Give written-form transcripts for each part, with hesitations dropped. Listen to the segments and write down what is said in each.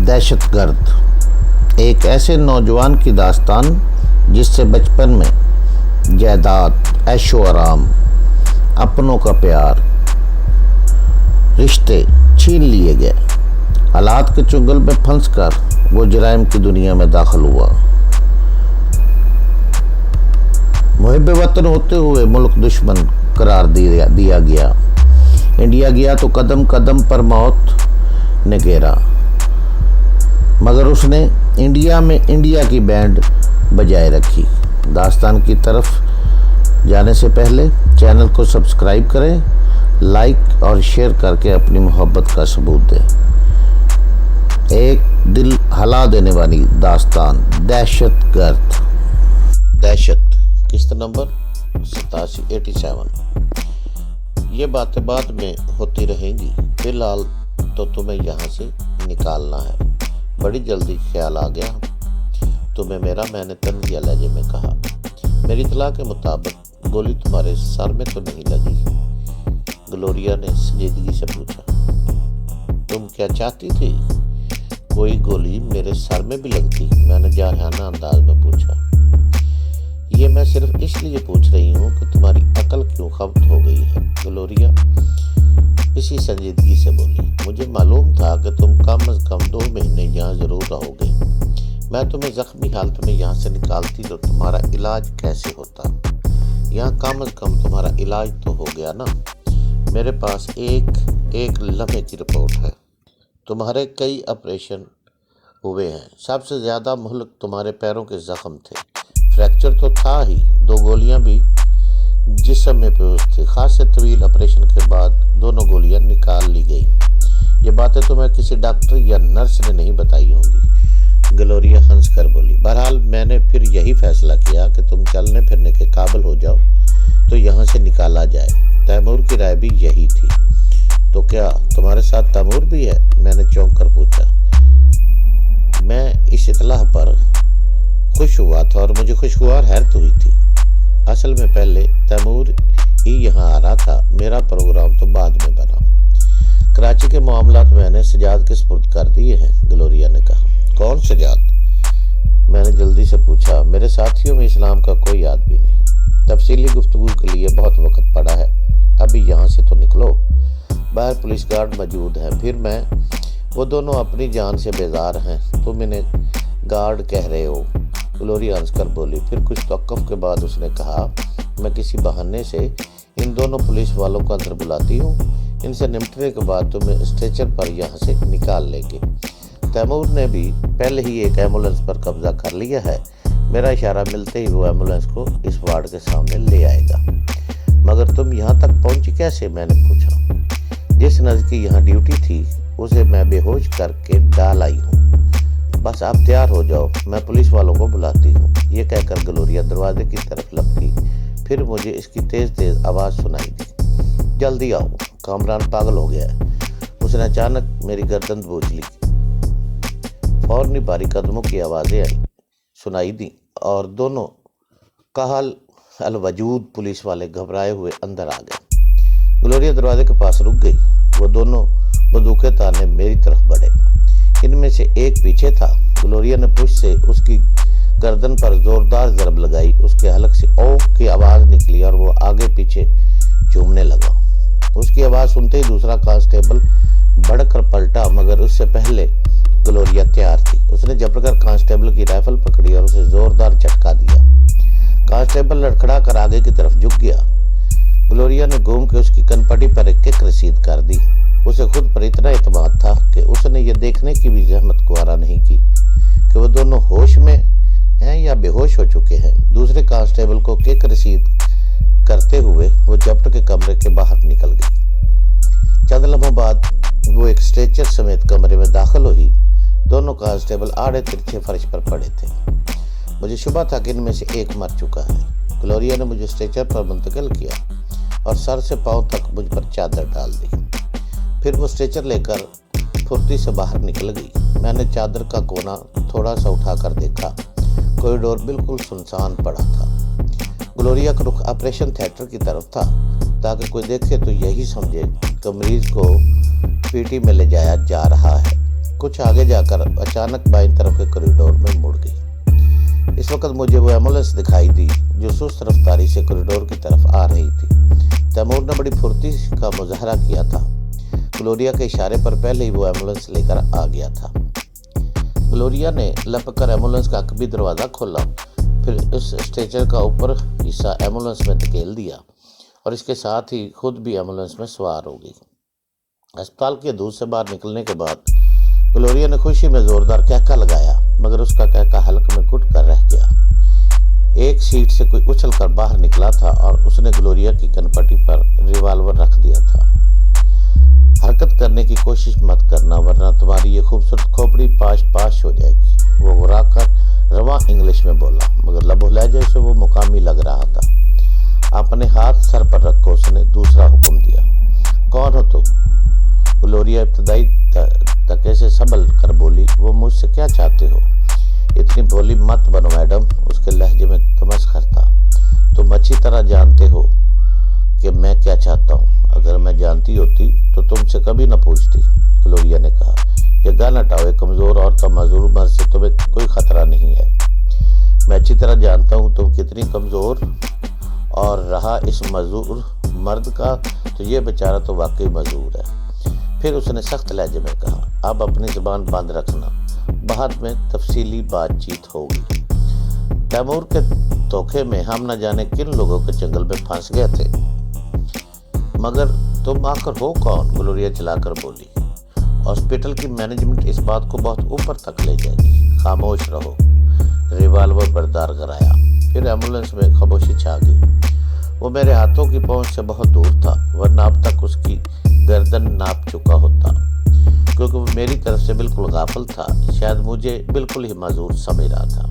دہشت گرد ایک ایسے نوجوان کی داستان جس سے بچپن میں جائیداد، عیش و آرام، اپنوں کا پیار، رشتے چھین لیے گئے۔ حالات کے چنگل میں پھنس کر وہ جرائم کی دنیا میں داخل ہوا۔ محب وطن ہوتے ہوئے ملک دشمن قرار دیا گیا۔ انڈیا گیا تو قدم قدم پر موت نے گھیرا، مگر اس نے انڈیا میں انڈیا کی بینڈ بجائے رکھی۔ داستان کی طرف جانے سے پہلے چینل کو سبسکرائب کریں، لائک اور شیئر کر کے اپنی محبت کا ثبوت دیں۔ ایک دل ہلا دینے والی داستان، دہشت گرد۔ دہشت، قسط نمبر 8787۔ یہ باتیں بعد میں ہوتی رہیں گی، فی الحال تو تمہیں یہاں سے نکالنا ہے۔ بڑی جلدی خیال آ گیا تمہیں میرا، میں نے طنزیہ لہجے میں کہا۔ میری اطلاع کے مطابق گولی تمہارے سر میں تو نہیں لگی؟ گلوریا نے سنجیدگی سے پوچھا۔ تم کیا چاہتی تھی کوئی گولی میرے سر میں بھی لگتی؟ میں نے جارحانہ انداز میں پوچھا۔ یہ میں صرف اس لیے پوچھ رہی ہوں کہ تمہاری عقل کیوں خبت ہو گئی ہے، گلوریا اسی سنجیدگی سے بولی۔ مجھے معلوم تھا کہ تم کم از کم 2 مہینے یہاں ضرور رہو گے۔ میں تمہیں زخمی حالت میں یہاں سے نکالتی تو تمہارا علاج کیسے ہوتا؟ یہاں کم از کم تمہارا علاج تو ہو گیا نا۔ میرے پاس ایک لمحے کی رپورٹ ہے۔ تمہارے کئی آپریشن ہوئے ہیں، سب سے زیادہ مہلک تمہارے پیروں کے زخم تھے۔ فریکچر تو تھا ہی، 2 گولیاں بھی جسم میں پیوست تھی۔ خاصے طویل آپریشن کے بعد دونوں گولیاں نکال لی گئی۔ یہ باتیں تمہیں کسی ڈاکٹر یا نرس نے نہیں بتائی ہوں گی، گلوریا ہنس کر بولی۔ بہرحال میں نے پھر یہی فیصلہ کیا کہ تم چلنے پھرنے کے قابل ہو جاؤ تو یہاں سے نکالا جائے۔ تیمور کی رائے بھی یہی تھی۔ تو کیا تمہارے ساتھ تیمور بھی ہے؟ میں نے چونک کر پوچھا۔ میں اس اطلاع پر خوش ہوا تھا اور مجھے خوشگوار حیرت ہوئی تھی۔ اصل میں پہلے تیمور ہی یہاں آ رہا تھا، میرا پروگرام تو بعد میں بنا۔ کراچی کے معاملات میں نے سجاد کے سپرد کر دیے ہیں، گلوریا نے کہا۔ کون سجاد؟ میں نے جلدی سے پوچھا۔ میرے ساتھیوں میں اسلام کا کوئی آدمی نہیں۔ تفصیلی گفتگو کے لیے بہت وقت پڑا ہے، ابھی یہاں سے تو نکلو۔ باہر پولیس گارڈ موجود ہیں، پھر میں وہ دونوں اپنی جان سے بیزار ہیں، تم انہیں گارڈ کہہ رہے ہو، گلوریا ہنس کر بولی۔ پھر کچھ توقف کے بعد اس نے کہا، میں کسی بہانے سے ان دونوں پولیس والوں کو اندر بلاتی ہوں، ان سے نمٹنے کے بعد تمہیں اسٹریچر پر یہاں سے نکال لیں گے۔ تیمور نے بھی پہلے ہی ایک ایمبولینس پر قبضہ کر لیا ہے، میرا اشارہ ملتے ہی وہ ایمبولینس کو اس وارڈ کے سامنے لے آئے گا۔ مگر تم یہاں تک پہنچی کیسے؟ میں نے پوچھا۔ جس نرس کی یہاں ڈیوٹی تھی اسے میں بے ہوش کر کے ڈال آئی ہوں۔ بس آپ تیار ہو جاؤ، میں پولیس والوں کو بلاتی ہوں۔ یہ کہہ کر گلوریا دروازے کی طرف لپکی، پھر مجھے اس کی تیز تیز آواز سنائی دی۔ جلدی آؤ، کامران پاگل ہو گیا ہے۔ اس نے اچانک میری گردن بوجھ لی۔ فوراً بھاری قدموں کی آوازیں سنائی دیں اور دونوں کہل الوجود پولیس والے گھبرائے ہوئے اندر آ گئے۔ گلوریا دروازے کے پاس رک گئی۔ وہ دونوں بندوقیں تانے میری طرف بڑھے۔ ان میں سے ایک پیچھے تھا۔ گلوریا نے پشت سے اس کی گردن پر زوردار ضرب لگائی، اس کے حلق سے او کی آواز نکلی اور وہ آگے پیچھے جھومنے لگا۔ اس کی آواز سنتے ہی دوسرا کانسٹیبل بڑھ کر پلٹا، مگر اس سے پہلے گلوریا تیار تھی۔ اس نے جھپٹ کر کانسٹیبل کی رائفل پکڑی اور اسے زوردار جھٹکا دیا۔ کانسٹیبل لڑکھڑا کر آگے کی طرف جھک گیا۔ گلوریا نے گھوم کے اس کی کن پٹی پر ایک کک رسید کر دی۔ اسے خود پر اتنا اعتماد تھا کہ اس نے یہ دیکھنے کی بھی زحمت گوارا نہیں کی کہ وہ دونوں ہوش میں ہیں یا بے ہوش ہو چکے ہیں۔ دوسرے کانسٹیبل کو کک رسید کرتے ہوئے وہ جھپٹ کے کمرے کے باہر نکل گئی۔ چند لمحوں بعد وہ ایک اسٹریچر سمیت کمرے میں داخل ہوئی۔ دونوں کانسٹیبل آڑے ترچھے فرش پر پڑے تھے۔ مجھے شبہ تھا کہ ان میں سے ایک مر چکا ہے۔ گلوریا نے مجھے اسٹریچر پر منتقل کیا اور سر سے پاؤں تک مجھ پر چادر ڈال دی۔ پھر وہ اسٹریچر لے کر پھرتی سے باہر نکل گئی۔ میں نے چادر کا کونا تھوڑا سا اٹھا کر دیکھا، کوریڈور بالکل سنسان پڑا تھا۔ گلوریا کا رخ آپریشن تھیٹر کی طرف تھا تاکہ کوئی دیکھے تو یہی سمجھے کہ مریض کو پی ٹی میں لے جایا جا رہا ہے۔ کچھ آگے جا کر اچانک بائیں طرف کے کوریڈور میں مڑ گئی۔ اس وقت مجھے وہ ایمبولینس دکھائی دی جو سست رفتاری سے کوریڈور کی طرف آ رہی تھی۔ تیمور نے بڑی پھرتی کا مظاہرہ کیا تھا۔ گلوریا کے اشارے پر پہلے ہی وہ ایمبولینس لے کر آ گیا تھا۔ گلوریا نے لپک کر ایمبولینس کا عقبی دروازہ کھولا، پھر اس اسٹریچر کا اوپر حصہ ایمبولینس میں دھکیل دیا اور اس کے ساتھ ہی خود بھی ایمبولینس میں سوار ہو گئی۔ ہسپتال کے حدود سے باہر نکلنے کے بعد گلوریا نے خوشی میں زوردار کہکا لگایا، مگر اس کا کہکا حلق میں گھٹ کر رہ گیا۔ ایک سیٹ سے کوئی اچھل کر باہر نکلا تھا اور اس نے گلوریا کی کنپٹی پر ریوالور رکھ دیا تھا۔ حرکت کرنے کی کوشش مت کرنا ورنہ تمہاری یہ خوبصورت کھوپڑی پاش پاش ہو جائے گی، وہ غرا کر رواں انگلش میں بولا، مگر لب و لہجے سے وہ مقامی لگ رہا تھا۔ اپنے ہاتھ سر پر رکھو، اس نے دوسرا حکم دیا۔ کون ہو تم؟ گلوریا ابتدائی دھکے سے سنبھل کر بولی، وہ مجھ سے کیا چاہتے ہو؟ اتنی بولی مت بنو میڈم، اس کے لہجے میں تمسخر تھا۔ تم اچھی طرح جانتے ہو کہ میں کیا چاہتا ہوں، اگر میں جانتی ہوتی تو تم سے کبھی نہ پوچھتی، گلوریا نے کہا۔ یہ گن ہٹاؤ، ایک کمزور عورت کا معذور مرد سے تمہیں کوئی خطرہ نہیں ہے۔ میں اچھی طرح جانتا ہوں تم کتنی کمزور، اور رہا اس معذور مرد کا تو یہ بیچارہ تو واقعی معذور ہے۔ پھر اس نے سخت لہجے میں کہا، اب اپنی زبان بند رکھنا، بعد میں تفصیلی بات چیت ہوگی۔ تیمور کے دھوکے میں ہم نہ جانے کن لوگوں کے چنگل میں پھنس گئے تھے، مگر تم آخر ہو کون؟ گلوریا چلا کر بولی۔ ہاسپٹل کی مینجمنٹ اس بات کو بہت اوپر تک لے جائے گی، خاموش رہو۔ ریوالور بردار کرایا، پھر ایمبولینس میں خاموشی چھا گئی۔ وہ میرے ہاتھوں کی پہنچ سے بہت دور تھا، ورنہ اب تک اس کی گردن ناپ چکا ہوتا، کیونکہ وہ میری طرف سے بالکل غافل تھا، شاید مجھے بالکل ہی معذور سمجھ رہا تھا۔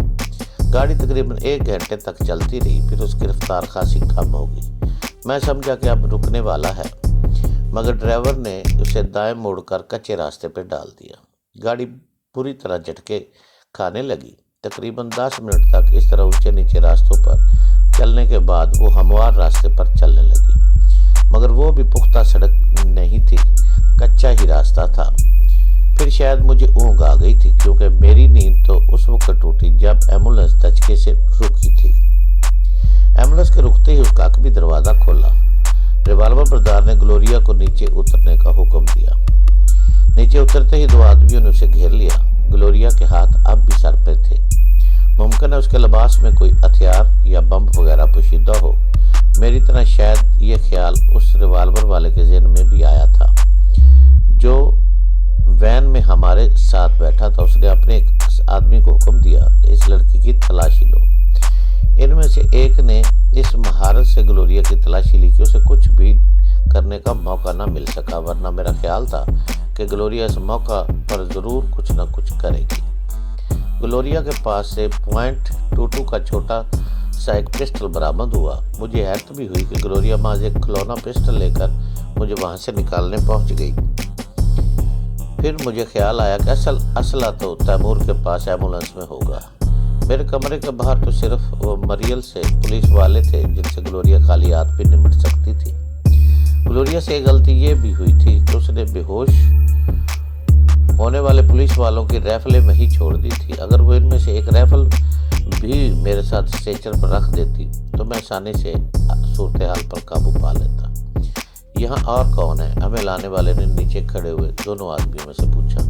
گاڑی تقریباً 1 گھنٹے تک چلتی رہی، پھر اس کی رفتار خاصی کم ہو گئی۔ میں سمجھا کہ اب رکنے والا ہے، مگر ڈرائیور نے اسے دائیں موڑ کر کچے راستے پہ ڈال دیا۔ گاڑی پوری طرح جھٹکے کھانے لگی۔ تقریباً 10 منٹ تک اس طرح اونچے نیچے راستوں پر چلنے کے بعد وہ ہموار راستے پر چلنے لگی، مگر وہ بھی پختہ سڑک نہیں تھی، کچا ہی راستہ تھا۔ پھر شاید مجھے اونگ آ گئی تھی، کیونکہ میری نیند تو اس وقت ٹوٹی جب ایمبولینس دھچکے سے رکی تھی۔ ایمبولینس کے رکتے ہی اس کا عقبی دروازہ کھولا۔ ریوالور بردار نے گلوریا کو نیچے اترنے کا حکم دیا۔ نیچے اترتے ہی 2 آدمیوں نے اسے گھیر لیا۔ گلوریا کے ہاتھ اب بھی سر پہ تھے۔ ممکن ہے اس کے لباس میں کوئی ہتھیار یا بم وغیرہ پوشیدہ ہو۔ میری طرح شاید یہ خیال اس ریوالور والے کے ذہن میں بھی آیا تھا جو وین میں ہمارے ساتھ بیٹھا تھا۔ اس نے اپنے ایک آدمی کو حکم دیا، اس لڑکی کی تلاشی لو۔ ان میں سے ایک نے اس مہارت سے گلوریا کی تلاشی لی کہ اسے کچھ بھی کرنے کا موقع نہ مل سکا، ورنہ میرا خیال تھا کہ گلوریا اس موقع پر ضرور کچھ نہ کچھ کرے گی۔ گلوریا کے پاس سے .22 کا چھوٹا سا ایک پسٹل برآمد ہوا۔ مجھے حیرت بھی ہوئی کہ گلوریا محض ایک کھلونا پسٹل لے کر مجھے وہاں سے نکالنے پہنچ گئی۔ پھر مجھے خیال آیا کہ اسلحہ تو تیمور کے پاس ایمبولینس میں ہوگا۔ میرے کمرے کے باہر تو صرف وہ مریل سے پولیس والے تھے جن سے گلوریا خالی ہاتھ بھی نمٹ سکتی تھی۔ گلوریا سے ایک غلطی یہ بھی ہوئی تھی کہ اس نے بے ہوش ہونے والے پولیس والوں کی رائفلیں میں ہی چھوڑ دی تھی۔ اگر وہ ان میں سے ایک رائفل بھی میرے ساتھ اسٹریچر پر رکھ دیتی تو میں آسانی سے صورتحال پر قابو پا لیتا۔ یہاں اور کون ہے؟ ہمیں لانے والے نے نیچے کھڑے ہوئے 2 آدمیوں میں سے پوچھا۔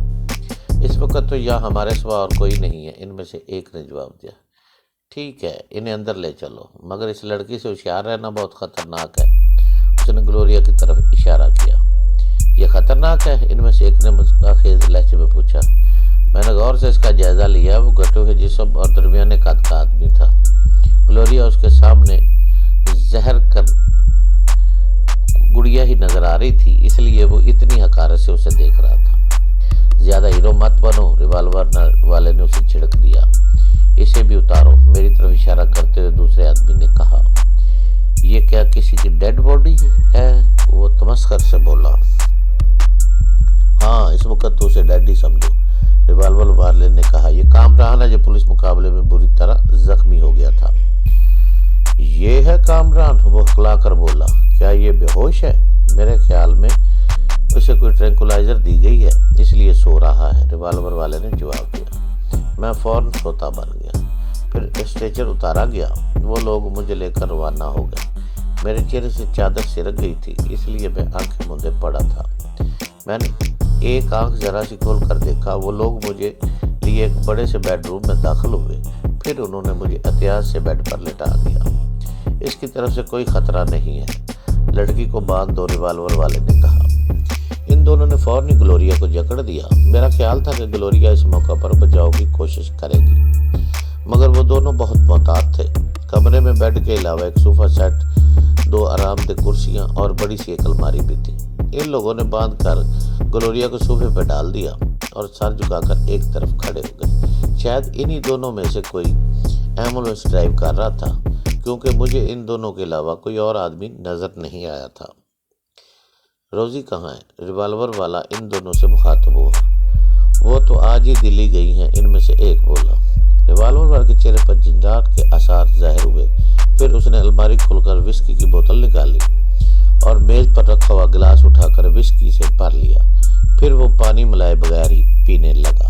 اس وقت تو یہاں ہمارے سوا اور کوئی نہیں ہے، ان میں سے ایک نے جواب دیا۔ ٹھیک ہے، انہیں اندر لے چلو، مگر اس لڑکی سے ہوشیار رہنا بہت خطرناک ہے۔ اس نے گلوریا کی طرف اشارہ کیا۔ یہ خطرناک ہے؟ ان میں سے ایک نے مسکراخیز لہجے میں پوچھا۔ میں نے غور سے اس کا جائزہ لیا، وہ گٹھے ہوئے جسم اور درمیانے قد کا آدمی تھا۔ گلوریا اس کے سامنے زہر کر گڑیا ہی نظر آ رہی تھی، اس لیے وہ اتنی حقارت سے اسے دیکھ رہا تھا۔ زیادہ ہیرو مت بنو، ریوالور والے نے اسے چھڑک دیا۔ اسے بھی اتارو، میری طرف اشارہ کرتے ہوئے دوسرے آدمی نے کہا۔ یہ کیا کسی کی ڈیڈ باڈی ہے؟ وہ تمسخر سے بولا۔ ہاں، اس وقت تو اسے ڈیڈ ہی سمجھو، ریوالور والے نے کہا۔ یہ کامران ہے جو پولیس مقابلے میں بری طرح زخمی ہو گیا تھا۔ یہ ہے کامران؟ وہ ہکلا کر بولا۔ کیا یہ بے ہوش ہے؟ میرے خیال میں اسے کوئی ٹرینکولائزر دی گئی ہے اس لیے سو رہا ہے، ریوالور والے نے جواب دیا۔ میں فوراً سوتا بن گیا۔ پھر اسٹریچر اتارا گیا، وہ لوگ مجھے لے کر روانہ ہو گئے۔ میرے چہرے سے چادر سرک گئی تھی، اس لیے میں آنکھیں موندے پڑا تھا۔ میں نے ایک آنکھ ذرا سی کھول کر دیکھا، وہ لوگ مجھے لیے ایک بڑے سے بیڈ روم میں داخل ہوئے۔ پھر انہوں نے مجھے احتیاط سے بیڈ پر لٹا دیا۔ اس کی طرف سے کوئی خطرہ نہیں ہے، لڑکی کو باندھ دو، ریوالور والے نے کہا۔ ان دونوں نے فوراً گلوریا کو جکڑ دیا۔ میرا خیال تھا کہ گلوریا اس موقع پر بچاؤ کی کوشش کرے گی، مگر وہ دونوں بہت محتاط تھے۔ کمرے میں بیڈ کے علاوہ ایک صوفہ سیٹ، 2 آرام دہ کرسیاں اور بڑی سی ایک الماری بھی تھی۔ ان لوگوں نے باندھ کر گلوریا کو صوفے پہ ڈال دیا اور سر جھکا کر ایک طرف کھڑے ہو گئے۔ شاید انہی دونوں میں سے کوئی ایمبولینس ڈرائیو کر رہا تھا، کیونکہ مجھے ان دونوں کے علاوہ کوئی اور آدمی نظر نہیں آیا تھا۔ روزی کہاں ہے؟ ریوالور والا ان دونوں سے مخاطب ہوا۔ وہ تو آج ہی دلی گئی ہیں، ان میں سے ایک بولا۔ ریوالور والے کے چہرے پر جھنجھلاہٹ کے آثار ظاہر ہوئے۔ پھر اس نے الماری کھول کر وسکی کی بوتل نکالی اور میز پر رکھا ہوا گلاس اٹھا کر وسکی سے بھر لیا۔ پھر وہ پانی ملائے بغیر ہی پینے لگا۔